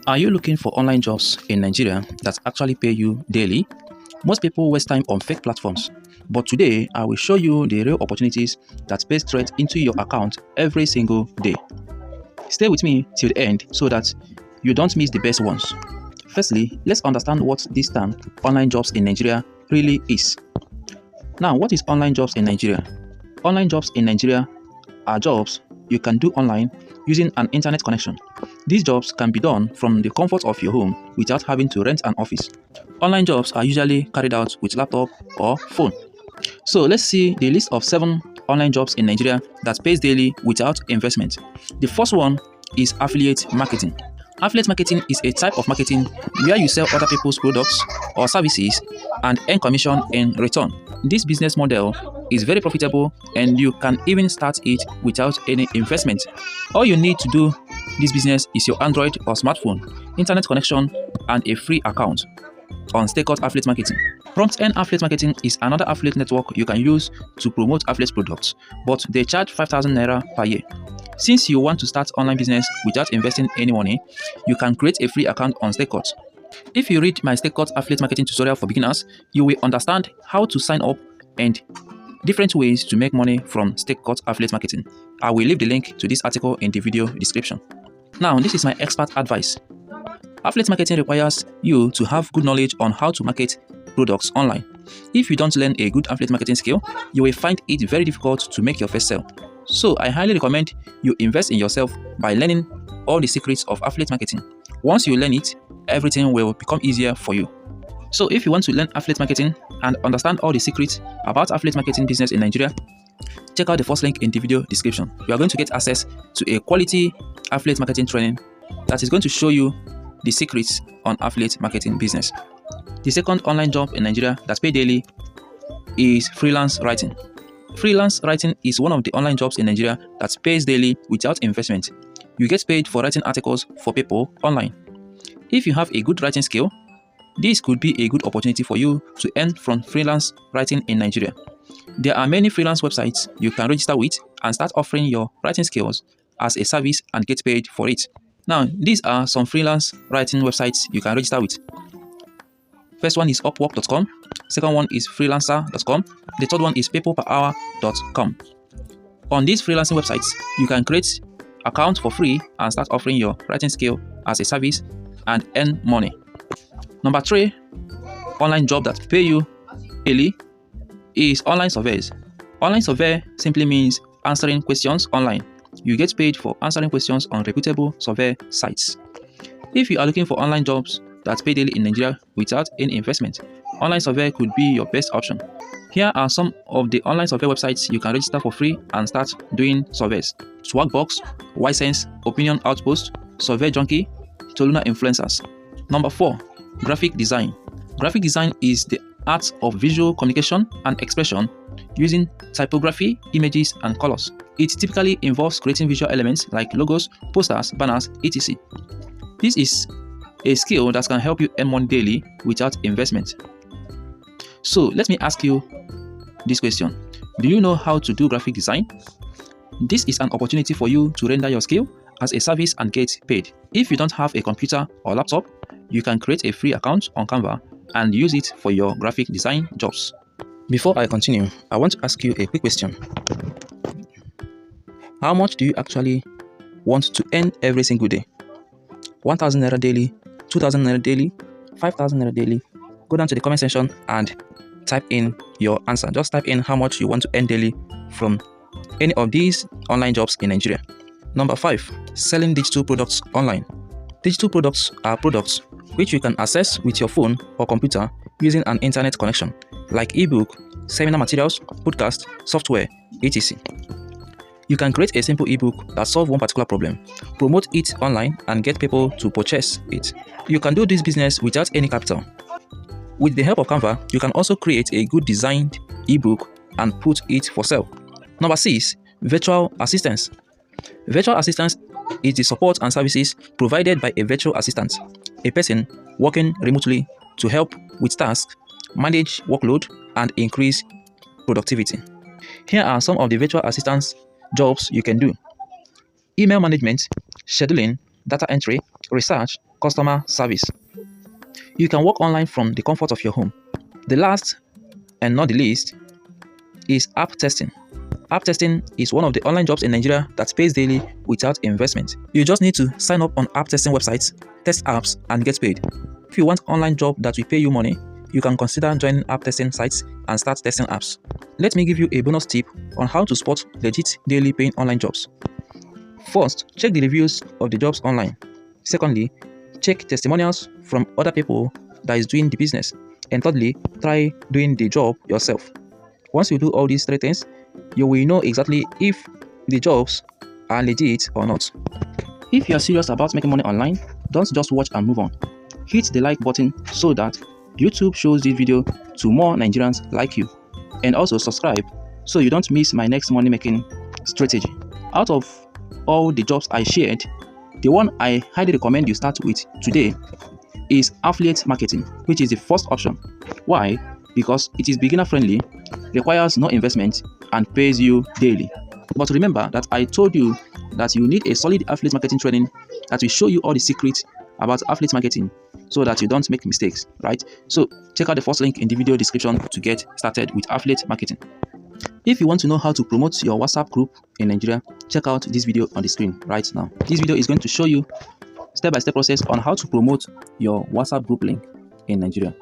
Are you looking for online jobs in Nigeria that actually pay you daily? Most people waste time on fake platforms, but today I will show you the real opportunities that pay straight into your account every single day. Stay with me till the end so that you don't miss the best ones. Firstly, let's understand what this term online jobs in Nigeria really is. Now, what is online jobs in Nigeria? Online jobs in Nigeria are jobs you can do online using an internet connection. These jobs can be done from the comfort of your home without having to rent an office. Online jobs are usually carried out with laptop or phone. So let's see the list of 7 online jobs in Nigeria that pays daily without investment. The first one is affiliate marketing. Affiliate marketing is a type of marketing where you sell other people's products or services and earn commission in return. This business model is very profitable and you can even start it without any investment. All you need to do this business is your Android or smartphone, internet connection, and a free account on StayCut Affiliate Marketing. Prompt Earn Affiliate Marketing is another affiliate network you can use to promote affiliate products, but they charge 5,000 naira per year. Since you want to start online business without investing any money, you can create a free account on StayCut. If you read my StayCut Affiliate Marketing tutorial for beginners, you will understand how to sign up and different ways to make money from StayCut Affiliate Marketing. I will leave the link to this article in the video description. Now, this is my expert advice. Affiliate marketing requires you to have good knowledge on how to market products online. If you don't learn a good affiliate marketing skill, you will find it very difficult to make your first sale. So I highly recommend you invest in yourself by learning all the secrets of affiliate marketing. Once you learn it, everything will become easier for you. So if you want to learn affiliate marketing and understand all the secrets about affiliate marketing business in Nigeria, check out the first link in the video description. You are going to get access to a quality affiliate marketing training that is going to show you the secrets on affiliate marketing business. The second online job in Nigeria that pays daily is freelance writing. Freelance writing is one of the online jobs in Nigeria that pays daily without investment. You get paid for writing articles for people online. If you have a good writing skill, this could be a good opportunity for you to earn from freelance writing in Nigeria. There are many freelance websites you can register with and start offering your writing skills as a service and get paid for it. Now, these are some freelance writing websites you can register with. First one is Upwork.com, second one is freelancer.com, the third one is peopleperhour.com. On these freelancing websites, you can create accounts for free and start offering your writing skill as a service and earn money. Number 3 online job that pay you daily is online surveys. Online survey simply means answering questions online. You get paid for answering questions on reputable survey sites. If you are looking for online jobs that pay daily in Nigeria without any investment, online survey could be your best option. Here are some of the online survey websites you can register for free and start doing surveys: Swagbox, Ysense, Opinion Outpost, Survey Junkie, Toluna Influencers. Number 4 graphic design. Graphic design is the art of visual communication and expression using typography, images, and colors. It typically involves creating visual elements like logos, posters, banners, etc. This is a skill that can help you earn money daily without investment. So let me ask you this question. Do you know how to do graphic design? This is an opportunity for you to render your skill as a service and get paid. If you don't have a computer or laptop, you can create a free account on Canva and use it for your graphic design jobs. Before I continue, I want to ask you a quick question. How much do you actually want to earn every single day? 1,000 naira daily, 2,000 naira daily, 5,000 naira daily? Go down to the comment section and type in your answer. Just type in how much you want to earn daily from any of these online jobs in Nigeria. Number 5, selling digital products online. Digital products are products which you can access with your phone or computer using an internet connection, like ebook, seminar materials, podcast, software, etc. You can create a simple ebook that solves one particular problem, promote it online, and get people to purchase it. You can do this business without any capital. With the help of Canva, you can also create a good designed ebook and put it for sale. Number 6, virtual assistants. Virtual assistants is the support and services provided by a virtual assistant, a person working remotely to help with tasks, manage workload, and increase productivity. Here are some of the virtual assistants jobs you can do: email management, scheduling, data entry, research, customer service. You can work online from the comfort of your home. The last and not the least is app testing. App testing is one of the online jobs in Nigeria that pays daily without investment. You just need to sign up on app testing websites, test apps, and get paid. If you want an online job that will pay you money, you can consider joining app testing sites and start testing apps. Let me give you a bonus tip on how to spot legit daily paying online jobs. First, check the reviews of the jobs online. Secondly, check testimonials from other people that is doing the business. And thirdly, try doing the job yourself. Once you do all these three things, you will know exactly if the jobs are legit or not. If you are serious about making money online, don't just watch and move on. Hit the like button so that YouTube shows this video to more Nigerians like you. And also subscribe so you don't miss my next money making strategy. Out of all the jobs I shared, the one I highly recommend you start with today is affiliate marketing, which is the first option. Why? Because it is beginner friendly, requires no investment, and pays you daily. But remember that I told you that you need a solid affiliate marketing training that will show you all the secrets about affiliate marketing so that you don't make mistakes, right? So check out the first link in the video description to get started with affiliate marketing. If you want to know how to promote your WhatsApp group in Nigeria, check out this video on the screen right now. This video is going to show you step-by-step process on how to promote your WhatsApp group link in Nigeria.